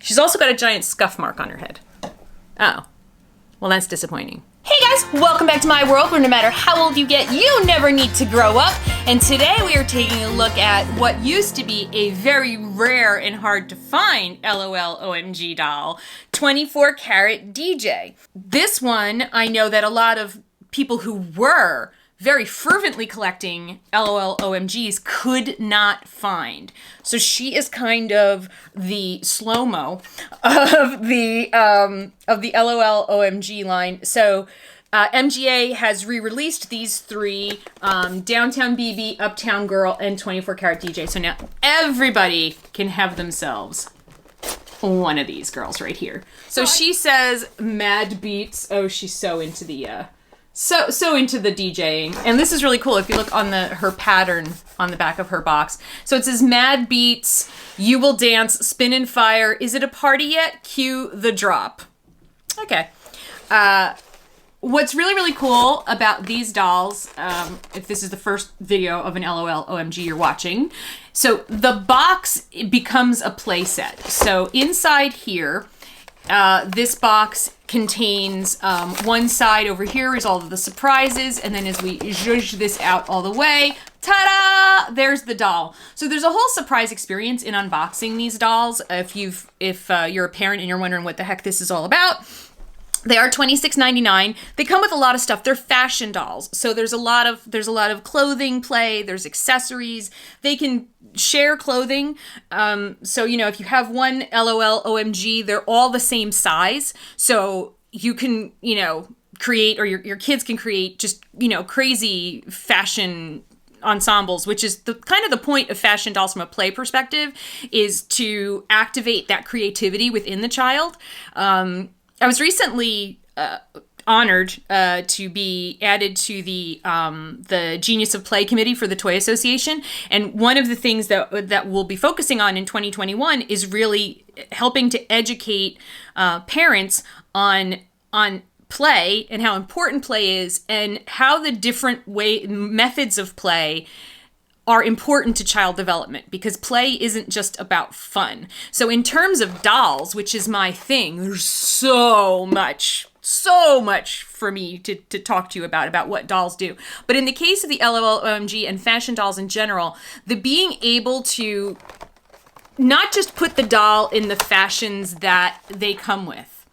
She's also got a giant scuff mark on her head. Oh. Well, that's disappointing. Hey guys, welcome back to my world where no matter how old you get, you never need to grow up. And today we are taking a look at what used to be a very rare and hard to find L.O.L. OMG doll, 24 Karat DJ. This one, I know that a lot of people who were very fervently collecting L.O.L. OMGs could not find. So she is kind of the slow-mo of the L.O.L. OMG line. So MGA has re-released these three, Downtown BB, Uptown Girl, and 24 Karat DJ. So now everybody can have themselves one of these girls right here. So she says mad beats. Oh, she's so into the so into the DJing. And this is really cool if you look on her pattern on the back of her box. So it says mad beats, you will dance, spin and fire. Is it a party yet? Cue the drop. Okay. What's really, really cool about these dolls, if this is the first video of an L.O.L. OMG you're watching, so the box becomes a playset. So inside here, this box contains one side over here is all of the surprises, and then as we zhuzh this out all the way, ta-da! There's the doll. So there's a whole surprise experience in unboxing these dolls. If you're a parent and you're wondering what the heck this is all about, they are $26.99. They come with a lot of stuff. They're fashion dolls. So there's a lot of clothing play, there's accessories. They can share clothing. So, if you have one L.O.L. OMG, they're all the same size. So you can, create, or your kids can create just, crazy fashion ensembles, which is the kind of the point of fashion dolls from a play perspective, is to activate that creativity within the child. I was recently honored to be added to the Genius of Play committee for the Toy Association, and one of the things that we'll be focusing on in 2021 is really helping to educate parents on play and how important play is, and how the different methods of play are important to child development, because play isn't just about fun. So in terms of dolls, which is my thing, there's so much for me to talk to you about what dolls do. But in the case of the L.O.L. OMG and fashion dolls in general, the being able to not just put the doll in the fashions that they come with,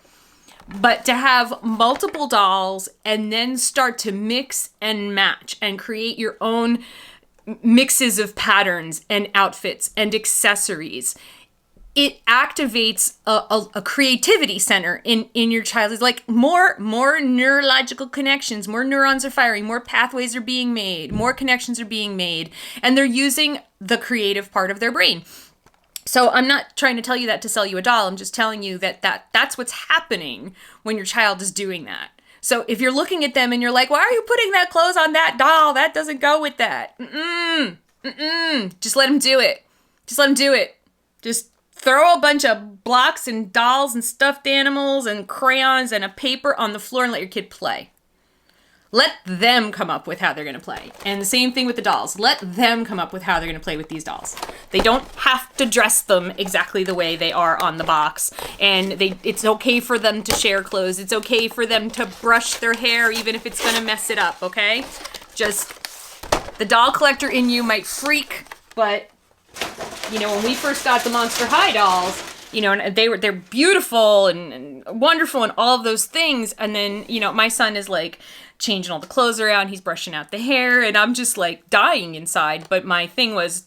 but to have multiple dolls and then start to mix and match and create your own mixes of patterns and outfits and accessories. It activates a creativity center in your child. It's like more neurological connections, more neurons are firing, more pathways are being made, more connections are being made, and they're using the creative part of their brain. So I'm not trying to tell you that to sell you a doll. I'm just telling you that's what's happening when your child is doing that. So if you're looking at them and you're like, why are you putting that clothes on that doll? That doesn't go with that. Just let them do it. Just throw a bunch of blocks and dolls and stuffed animals and crayons and a paper on the floor and let your kid play. Let them come up with how they're going to play. And the same thing with the dolls. Let them come up with how they're going to play with these dolls. They don't have to dress them exactly the way they are on the box. And it's okay for them to share clothes. It's okay for them to brush their hair, even if it's going to mess it up, okay? Just, the doll collector in you might freak, but, when we first got the Monster High dolls, and they're beautiful and wonderful and all of those things. And then, my son is like changing all the clothes around. He's brushing out the hair, and I'm just like dying inside. But my thing was,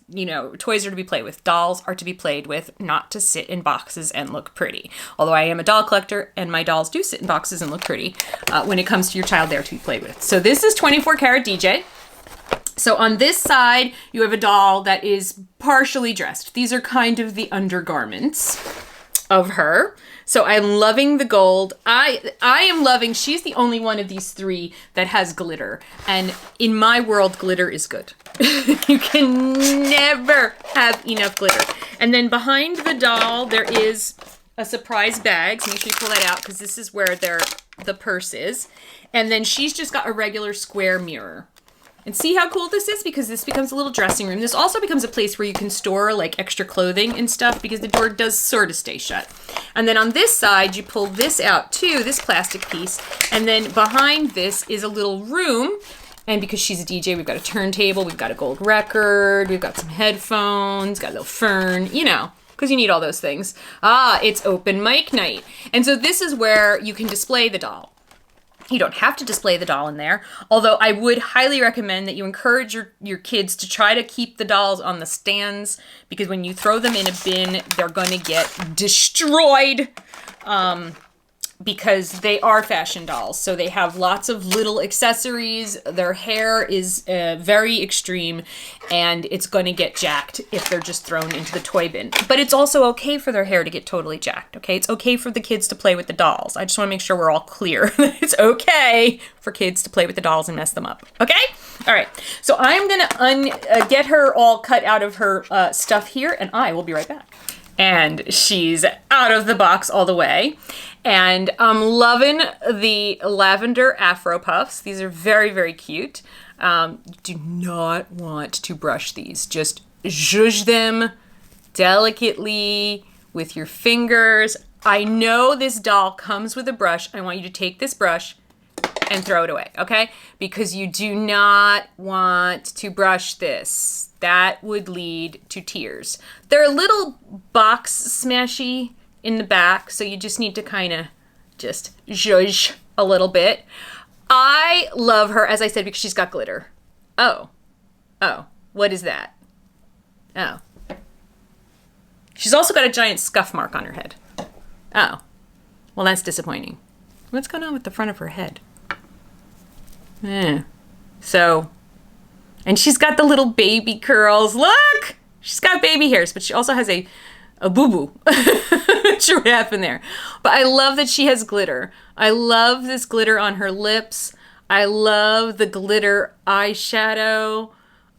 toys are to be played with. Dolls are to be played with, not to sit in boxes and look pretty. Although I am a doll collector, and my dolls do sit in boxes and look pretty. When it comes to your child, they're to be played with. So this is 24 Karat DJ. So on this side, you have a doll that is partially dressed. These are kind of the undergarments of her. So I'm loving the gold. I am loving, she's the only one of these three that has glitter. And in my world, glitter is good. You can never have enough glitter. And then behind the doll, there is a surprise bag. So make sure you pull that out, because this is where the purse is. And then she's just got a regular square mirror. And see how cool this is? Because this becomes a little dressing room. This also becomes a place where you can store like extra clothing and stuff because the door does sort of stay shut. And then on this side, you pull this out too, this plastic piece. And then behind this is a little room. And because she's a DJ, we've got a turntable, we've got a gold record, we've got some headphones, got a little fern, you know, because you need all those things. Ah, it's open mic night. And so this is where you can display the doll. You don't have to display the doll in there, although I would highly recommend that you encourage your kids to try to keep the dolls on the stands, because when you throw them in a bin, they're going to get destroyed. Because they are fashion dolls. So they have lots of little accessories. Their hair is very extreme, and it's going to get jacked if they're just thrown into the toy bin. But it's also okay for their hair to get totally jacked, okay? It's okay for the kids to play with the dolls. I just want to make sure we're all clear. It's okay for kids to play with the dolls and mess them up, okay? All right, so I'm going to get her all cut out of her stuff here, and I will be right back. And she's out of the box all the way. And I'm loving the lavender Afro puffs. These are very, very cute. Do not want to brush these. Just zhuzh them delicately with your fingers. I know this doll comes with a brush. I want you to take this brush and throw it away, okay? Because you do not want to brush this. That would lead to tears. They're a little box smashy in the back, so you just need to kind of just zhuzh a little bit. I love her, as I said, because she's got glitter. Oh, what is that? Oh. She's also got a giant scuff mark on her head. Oh, well, that's disappointing. What's going on with the front of her head? So, and she's got the little baby curls. Look! She's got baby hairs, but she also has a boo-boo. Not sure what happened there. But I love that she has glitter. I love this glitter on her lips. I love the glitter eyeshadow.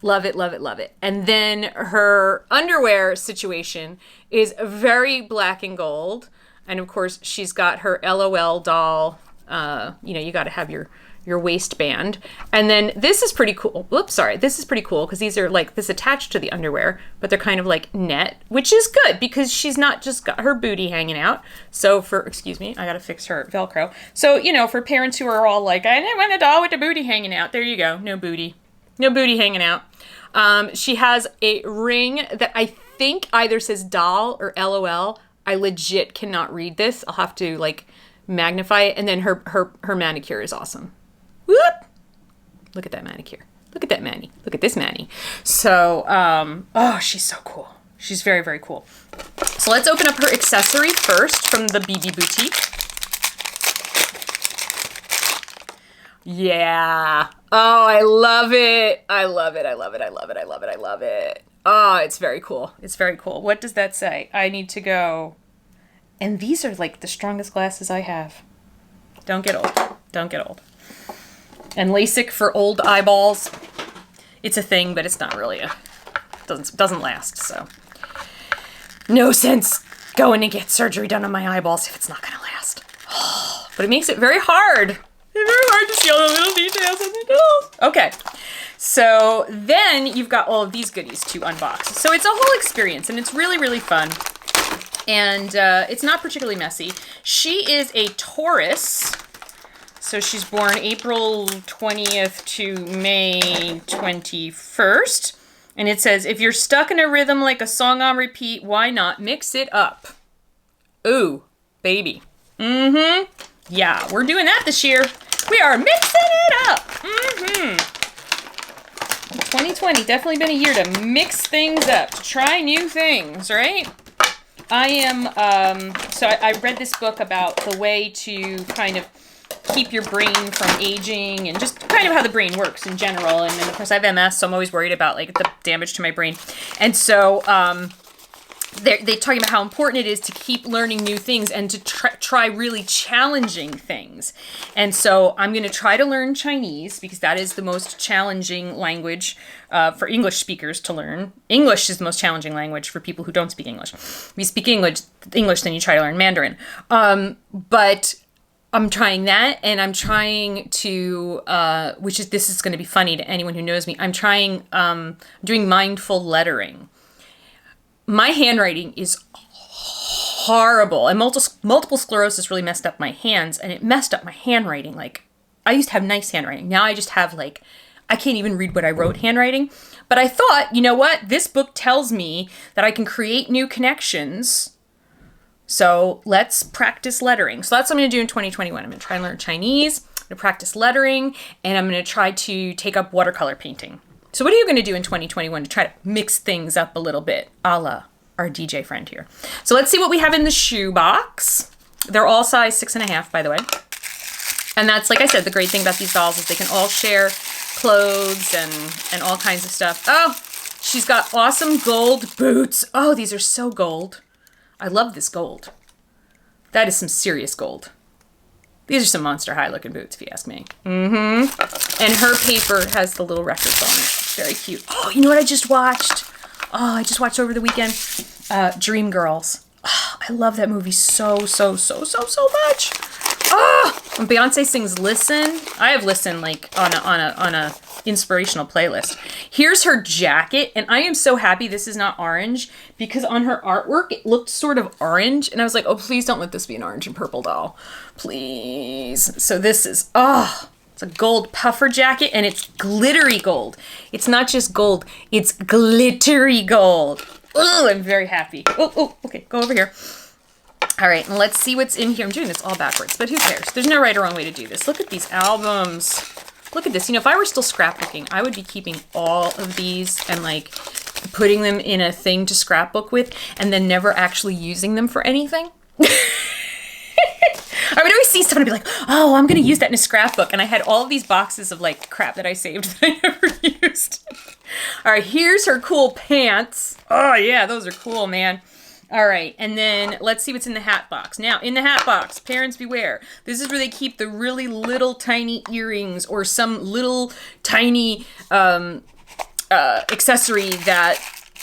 Love it, love it, love it. And then her underwear situation is very black and gold. And of course, she's got her L.O.L doll. You got to have your waistband. And then this is pretty cool. Oops, sorry. This is pretty cool because these are like this attached to the underwear, but they're kind of like net, which is good because she's not just got her booty hanging out. So excuse me, I got to fix her Velcro. So, for parents who are all like, I didn't want a doll with the booty hanging out. There you go. No booty. No booty hanging out. She has a ring that I think either says doll or LOL. I legit cannot read this. I'll have to like magnify it. And then her manicure is awesome. Whoop! Look at that manicure. Look at that Manny. Look at this Manny. So, she's so cool. She's very, very cool. So let's open up her accessory first from the BB Boutique. Yeah. Oh, I love it. I love it. I love it. I love it. I love it. I love it. Oh, it's very cool. It's very cool. What does that say? I need to go. And these are like the strongest glasses I have. Don't get old. Don't get old. And LASIK for old eyeballs. It's a thing, but it's not really doesn't last, so. No sense going to get surgery done on my eyeballs if it's not going to last. But it makes it very hard. It's very hard to see all the little details on the dolls. Okay. So then you've got all of these goodies to unbox. So it's a whole experience, and it's really, really fun. And it's not particularly messy. She is a Taurus. So she's born April 20th to May 21st. And it says, if you're stuck in a rhythm like a song on repeat, why not mix it up? Ooh, baby. Mm-hmm. Yeah, we're doing that this year. We are mixing it up. Mm-hmm. 2020, definitely been a year to mix things up, to try new things, right? I am, I read this book about the way to kind of keep your brain from aging and just kind of how the brain works in general. And then, of course, I have MS, so I'm always worried about, like, the damage to my brain. And so, they're talking about how important it is to keep learning new things and to try really challenging things. And so I'm going to try to learn Chinese because that is the most challenging language for English speakers to learn. English is the most challenging language for people who don't speak English. If you speak English, then you try to learn Mandarin. But I'm trying that, and I'm trying to, this is going to be funny to anyone who knows me. I'm doing mindful lettering. My handwriting is horrible, and multiple sclerosis really messed up my hands, and it messed up my handwriting. Like, I used to have nice handwriting. Now I just have, like, I can't even read what I wrote handwriting. But I thought, you know what? This book tells me that I can create new connections. So let's practice lettering. So that's what I'm going to do in 2021. I'm going to try and learn Chinese, I'm going to practice lettering, and I'm going to try to take up watercolor painting. So what are you going to do in 2021 to try to mix things up a little bit, a la our DJ friend here? So let's see what we have in the shoe box. They're all size 6.5, by the way. And that's, like I said, the great thing about these dolls is they can all share clothes and all kinds of stuff. Oh, she's got awesome gold boots. Oh, these are so gold. I love this gold. That is some serious gold. These are some Monster High looking boots, if you ask me. Mm-hmm. And her paper has the little records on it. Very cute. Oh, you know what I just watched? Oh, I just watched over the weekend. Dreamgirls. Oh, I love that movie so much. Oh, when Beyonce sings "Listen," I have Listen like on a inspirational playlist. Here's her jacket, and I am so happy this is not orange, because on her artwork it looked sort of orange, and I was like, oh, please don't let this be an orange and purple doll, please. So this is, it's a gold puffer jacket, and it's glittery gold. It's not just gold, it's glittery gold. Oh, I'm very happy. Oh, okay, go over here. All right, and let's see what's in here. I'm doing this all backwards, but who cares? There's no right or wrong way to do this. Look at these albums. Look at this. You know, if I were still scrapbooking, I would be keeping all of these and like putting them in a thing to scrapbook with and then never actually using them for anything. I would always see stuff and I'd be like, oh, I'm going to use that in a scrapbook. And I had all of these boxes of like crap that I saved that I never used. All right, here's her cool pants. Oh yeah, those are cool, man. All right, and then let's see what's in the hat box. Now, in the hat box, parents beware. This is where they keep the really little tiny earrings or some little tiny accessory that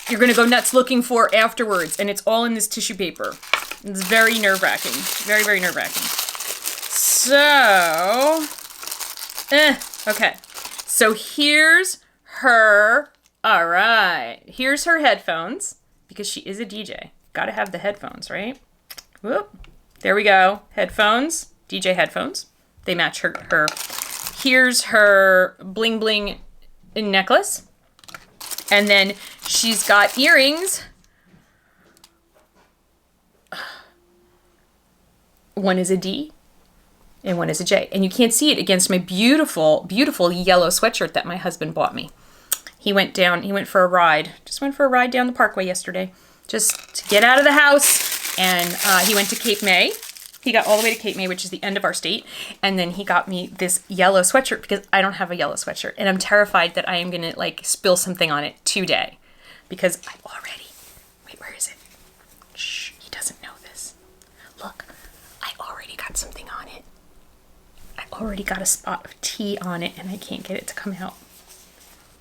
you're going to go nuts looking for afterwards, and it's all in this tissue paper. It's very nerve-wracking. Very, very nerve-wracking. So, okay. So here's her, all right. Here's her headphones, because she is a DJ. Gotta have the headphones, right? Whoop. There we go. Headphones. DJ headphones. They match her. Here's her bling bling necklace. And then she's got earrings. One is a D and one is a J. And you can't see it against my beautiful, beautiful yellow sweatshirt that my husband bought me. He went for a ride. Just went for a ride down the parkway yesterday. Just to get out of the house, and he went to Cape May. He got all the way to Cape May, which is the end of our state, and then he got me this yellow sweatshirt because I don't have a yellow sweatshirt, and I'm terrified that I am gonna like spill something on it today, because I already, wait, where is it? Shh, he doesn't know this. Look, I already got something on it. I already got a spot of tea on it, and I can't get it to come out.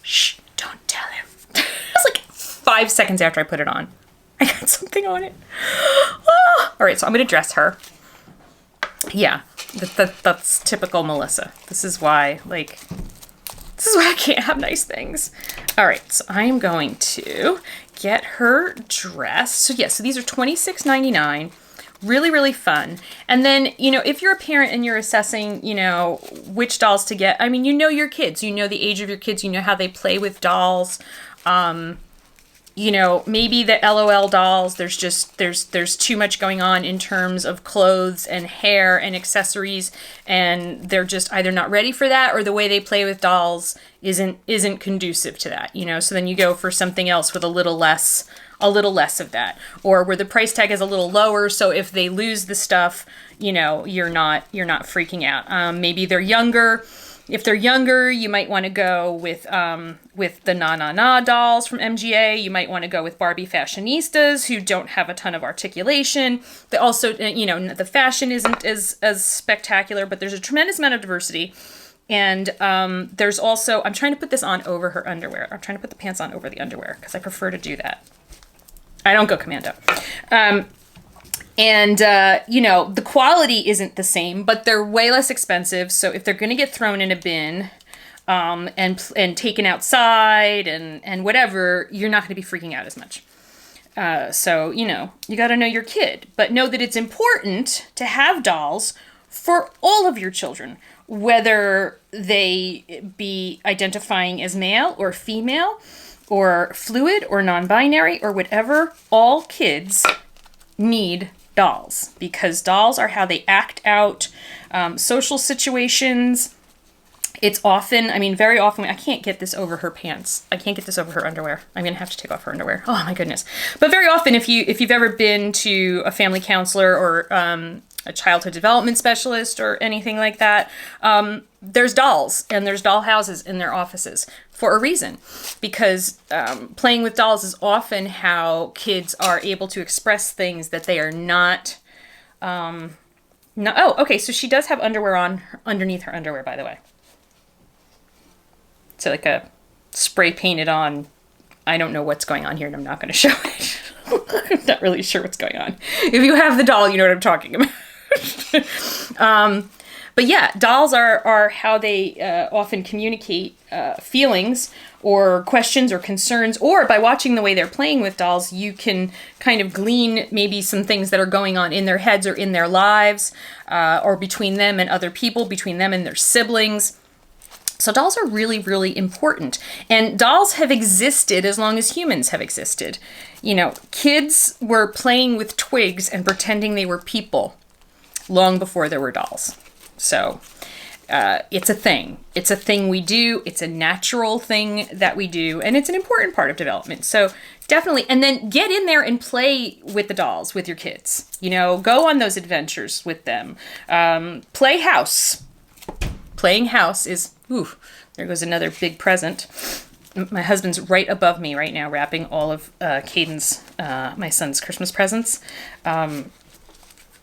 Shh, don't tell him. It was like 5 seconds after I put it on. I got something on it. Oh. All right, so I'm going to dress her. Yeah, that's typical Melissa. This is why I can't have nice things. All right, so I'm going to get her dressed. So yeah, so these are $26.99. Really, really fun. And then, you know, if you're a parent and you're assessing, you know, which dolls to get, I mean, you know your kids, you know the age of your kids, you know how they play with dolls. You know, maybe the L.O.L dolls, there's too much going on in terms of clothes and hair and accessories, and they're just either not ready for that, or the way they play with dolls isn't conducive to that, you know. So then you go for something else with a little less of that, or where the price tag is a little lower, so if they lose the stuff, you know, you're not freaking out. Maybe they're younger. If they're younger, you might want to go with the Na Na Na dolls from MGA. You might want to go with Barbie fashionistas who don't have a ton of articulation. They also, you know, the fashion isn't as spectacular, but there's a tremendous amount of diversity. And there's also, I'm trying to put this on over her underwear. I'm trying to put the pants on over the underwear because I prefer to do that. I don't go commando. And, you know, the quality isn't the same, but they're way less expensive. So if they're going to get thrown in a bin and taken outside and whatever, you're not going to be freaking out as much. So, you know, you got to know your kid, but know that it's important to have dolls for all of your children, whether they be identifying as male or female or fluid or non-binary or whatever. All kids need dolls, because dolls are how they act out social situations. It's often, I mean, very often, I can't get this over her pants. I can't get this over her underwear. I'm going to have to take off her underwear. Oh my goodness. But very often, if you've ever been to a family counselor or a childhood development specialist or anything like that, there's dolls and there's doll houses in their offices for a reason, because playing with dolls is often how kids are able to express things that they are not. No, oh, okay. So she does have underwear on underneath her underwear, by the way. So like a spray painted on, I don't know what's going on here and I'm not going to show it. I'm not really sure what's going on. If you have the doll, you know what I'm talking about. But yeah, dolls are how they often communicate feelings or questions or concerns, or by watching the way they're playing with dolls, you can kind of glean maybe some things that are going on in their heads or in their lives, or between them and other people, between them and their siblings. So dolls are really, really important. And dolls have existed as long as humans have existed. You know, kids were playing with twigs and pretending they were people long before there were dolls. So it's a thing. It's a thing we do. It's a natural thing that we do. And it's an important part of development. So definitely. And then get in there and play with the dolls with your kids. You know, go on those adventures with them. Play house. Playing house is, ooh, there goes another big present. My husband's right above me right now, wrapping all of Caden's, my son's Christmas presents.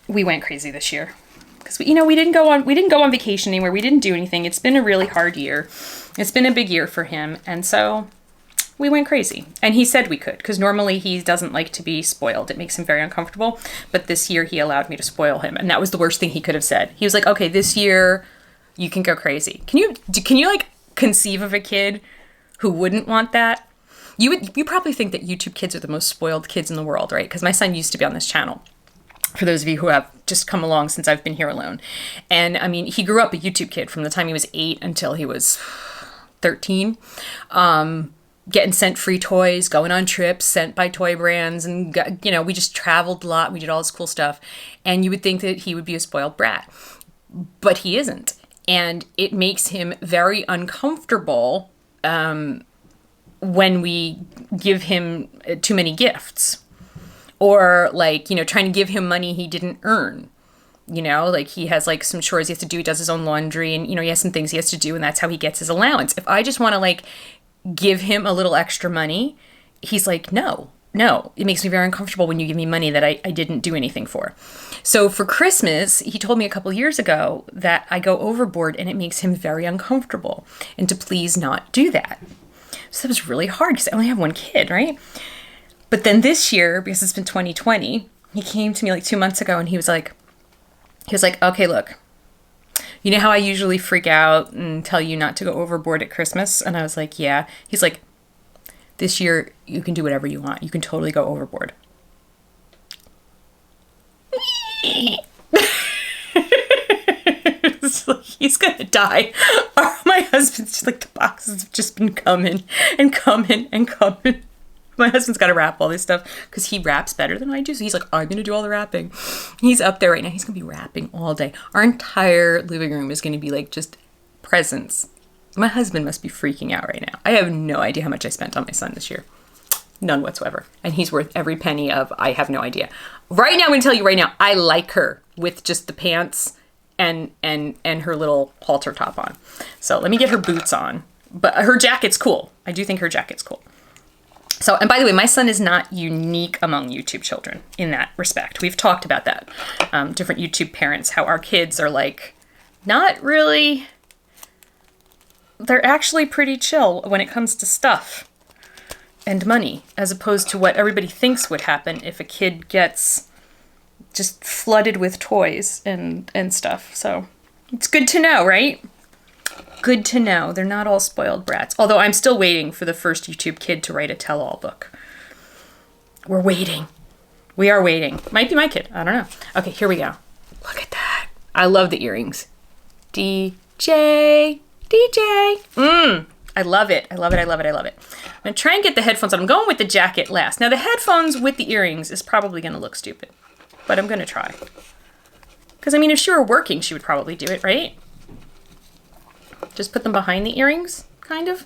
We went crazy this year because we didn't go on vacation anywhere. We didn't do anything. It's been a really hard year. It's been a big year for him, and so we went crazy. And he said we could, because normally he doesn't like to be spoiled. It makes him very uncomfortable. But this year he allowed me to spoil him, and that was the worst thing he could have said. He was like, "Okay, this year you can go crazy." Can you like conceive of a kid who wouldn't want that? You probably think that YouTube kids are the most spoiled kids in the world, right? Because my son used to be on this channel. For those of you who have just come along since I've been here alone. And I mean, he grew up a YouTube kid from the time he was 8 until he was 13. Getting sent free toys, going on trips, sent by toy brands. And, we just traveled a lot. We did all this cool stuff. And you would think that he would be a spoiled brat. But he isn't. And it makes him very uncomfortable when we give him too many gifts. Or trying to give him money he didn't earn. He has some chores he has to do. He does his own laundry and, he has some things he has to do, and that's how he gets his allowance. If I just want to give him a little extra money, he's like, no, it makes me very uncomfortable when you give me money that I didn't do anything for. So for Christmas, he told me a couple years ago that I go overboard and it makes him very uncomfortable and to please not do that. So that was really hard because I only have one kid, right? But then this year, because it's been 2020, he came to me 2 months ago and he was like, okay, look, you know how I usually freak out and tell you not to go overboard at Christmas? And I was like, yeah. He's like, this year you can do whatever you want. You can totally go overboard. He's gonna die. My husband's just the boxes have just been coming and coming and coming. My husband's got to wrap all this stuff because he wraps better than I do. So he's like, I'm going to do all the wrapping. He's up there right now. He's going to be wrapping all day. Our entire living room is going to be just presents. My husband must be freaking out right now. I have no idea how much I spent on my son this year. None whatsoever. And he's worth every penny of, I have no idea. Right now, I'm going to tell you right now, I like her with just the pants and her little halter top on. So let me get her boots on. But her jacket's cool. I do think her jacket's cool. So, and by the way, my son is not unique among YouTube children in that respect. We've talked about that. Different YouTube parents, how our kids are not really, they're actually pretty chill when it comes to stuff and money, as opposed to what everybody thinks would happen if a kid gets just flooded with toys and stuff. So it's good to know, right? Good to know. They're not all spoiled brats. Although I'm still waiting for the first YouTube kid to write a tell-all book. We're waiting. We are waiting. Might be my kid. I don't know. Okay, here we go. Look at that. I love the earrings. DJ. I love it. I love it. I love it. I love it. I'm going to try and get the headphones on. I'm going with the jacket last. Now, the headphones with the earrings is probably going to look stupid. But I'm going to try. Because, I mean, if she were working, she would probably do it, right? Just put them behind the earrings, kind of.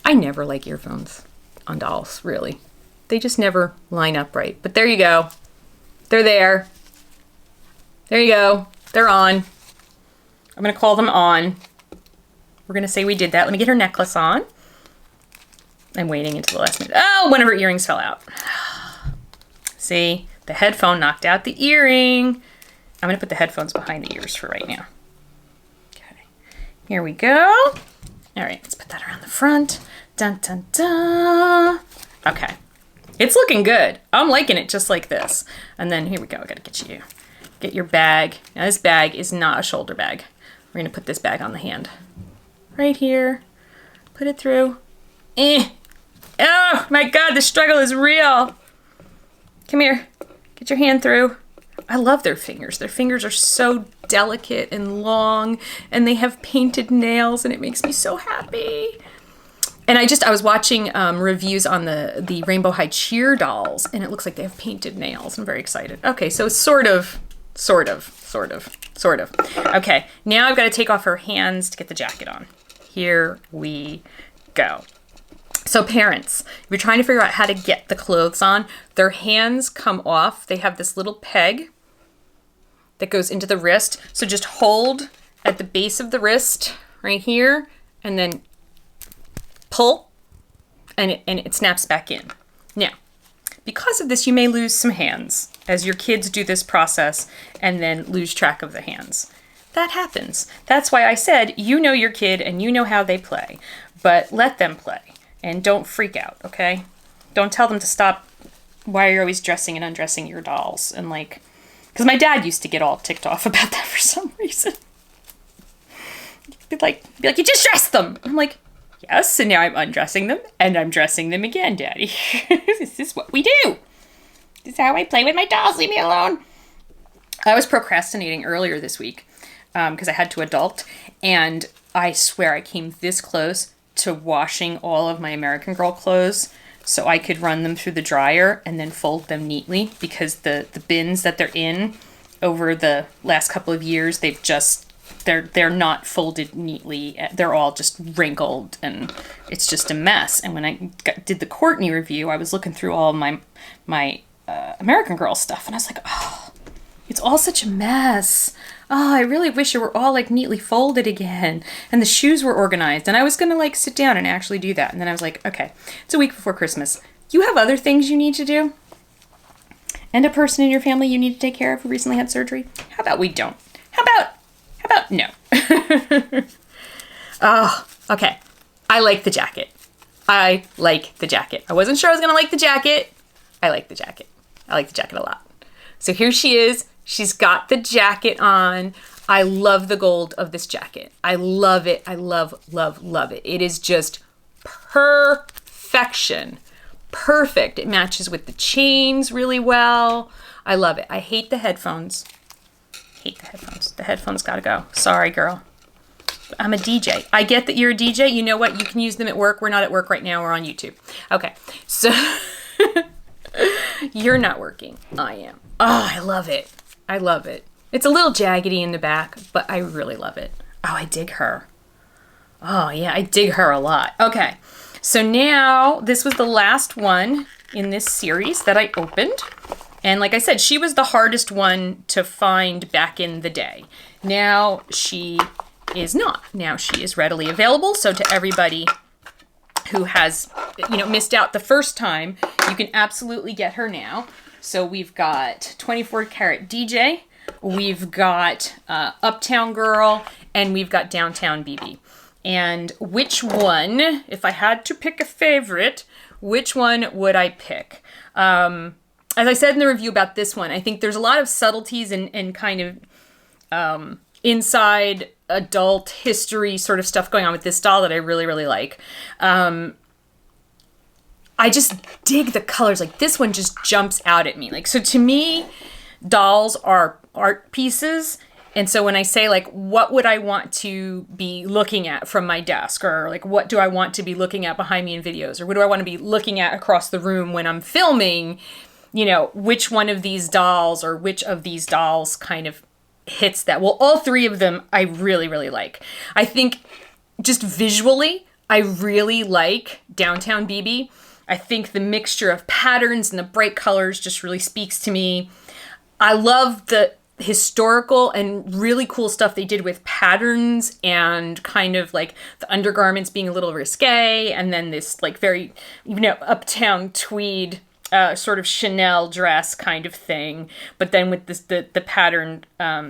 I never like earphones on dolls, really. They just never line up right. But there you go. They're there. There you go. They're on. I'm going to call them on. We're going to say we did that. Let me get her necklace on. I'm waiting until the last minute. Oh, one of her earrings fell out. See, the headphone knocked out the earring. I'm going to put the headphones behind the ears for right now. Okay. Here we go. All right, let's put that around the front. Dun, dun, dun. Okay. It's looking good. I'm liking it just like this. And then here we go. I got to get your bag. Now, this bag is not a shoulder bag. We're going to put this bag on the hand. Right here. Put it through. Oh, my God, the struggle is real. Come here. Get your hand through. I love their fingers. Their fingers are so delicate and long, and they have painted nails, and it makes me so happy. And I was watching reviews on the Rainbow High Cheer dolls, and it looks like they have painted nails. I'm very excited. Okay, so sort of. Okay, now I've got to take off her hands to get the jacket on. Here we go. So parents, if you're trying to figure out how to get the clothes on, their hands come off. They have this little peg that goes into the wrist. So just hold at the base of the wrist right here and then pull and it snaps back in. Now, because of this, you may lose some hands as your kids do this process and then lose track of the hands. That happens. That's why I said, you know your kid and you know how they play, but let them play and don't freak out, okay? Don't tell them to stop why you're always dressing and undressing your dolls. And like, because my dad used to get all ticked off about that for some reason. Be like, you just dressed them. I'm like, yes, and now I'm undressing them and I'm dressing them again, Daddy. This is what we do. This is how I play with my dolls. Leave me alone. I was procrastinating earlier this week because I had to adult, and I swear I came this close to washing all of my American Girl clothes so I could run them through the dryer and then fold them neatly, because the bins that they're in over the last couple of years, they're not folded neatly. They're all just wrinkled and it's just a mess. And when I did the Courtney review, I was looking through all my American Girl stuff, and I was like, oh, it's all such a mess. Oh, I really wish it were all like neatly folded again. And the shoes were organized. And I was going to like sit down and actually do that. And then I was like, okay, it's a week before Christmas. You have other things you need to do? And a person in your family you need to take care of who recently had surgery? How about we don't? How about no? Oh, okay. I like the jacket. I wasn't sure I was going to like the jacket. I like the jacket. I like the jacket a lot. So here she is. She's got the jacket on. I love the gold of this jacket. I love it. I love it. It is just perfection. Perfect. It matches with the chains really well. I love it. I hate the headphones. The headphones gotta go. Sorry, girl. I'm a DJ. I get that you're a DJ. You know what? You can use them at work. We're not at work right now. We're on YouTube. Okay. So you're not working. I am. Oh, I love it. I love it. It's a little jaggedy in the back, but I really love it. Oh, I dig her. Oh, yeah, I dig her a lot. Okay, so now this was the last one in this series that I opened. And like I said, she was the hardest one to find back in the day. Now she is not. Now she is readily available. So to everybody who has, missed out the first time, you can absolutely get her now. So we've got 24 Karat DJ, we've got Uptown Girl, and we've got Downtown BB. And which one, if I had to pick a favorite, which one would I pick? as I said in the review about this one, I think there's a lot of subtleties and kind of inside adult history sort of stuff going on with this doll that I really, really like. I just dig the colors. Like this one just jumps out at me. Like, so to me, dolls are art pieces. And so when I say like, what would I want to be looking at from my desk, or like, what do I want to be looking at behind me in videos, or what do I want to be looking at across the room when I'm filming, you know, which one of these dolls or which of these dolls kind of hits that? Well, all three of them I really, really like. I think just visually, I really like Downtown BB. I think the mixture of patterns and the bright colors just really speaks to me. I love the historical and really cool stuff they did with patterns and kind of like the undergarments being a little risque, and then this like very, you know, uptown tweed sort of Chanel dress kind of thing, but then with this the patterned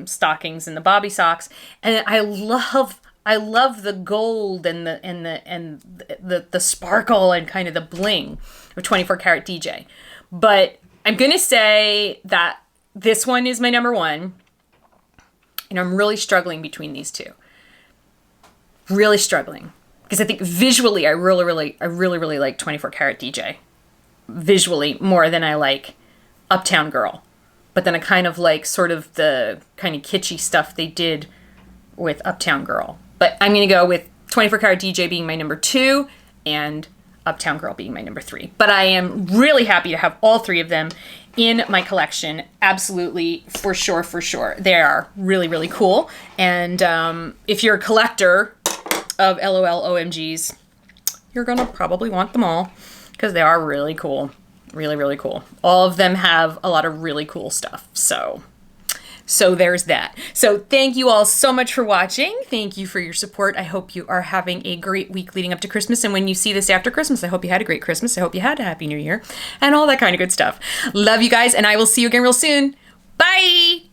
stockings and the bobby socks. And I love the gold and the sparkle and kind of the bling of 24 Karat DJ. But I'm gonna say that this one is my number one, and I'm really struggling between these two. Really struggling, because I think visually I really like 24 Karat DJ. Visually more than I like Uptown Girl. But then I kind of like sort of the kind of kitschy stuff they did with Uptown Girl. But I'm going to go with 24 Karat DJ being my number 2 and Uptown Girl being my number 3. But I am really happy to have all three of them in my collection. Absolutely, for sure, for sure. They are really, really cool. And if you're a collector of L.O.L. OMGs, you're going to probably want them all, because they are really cool. Really, really cool. All of them have a lot of really cool stuff. So there's that. So thank you all so much for watching. Thank you for your support. I hope you are having a great week leading up to Christmas. And when you see this after Christmas, I hope you had a great Christmas. I hope you had a Happy New Year and all that kind of good stuff. Love you guys, and I will see you again real soon. Bye!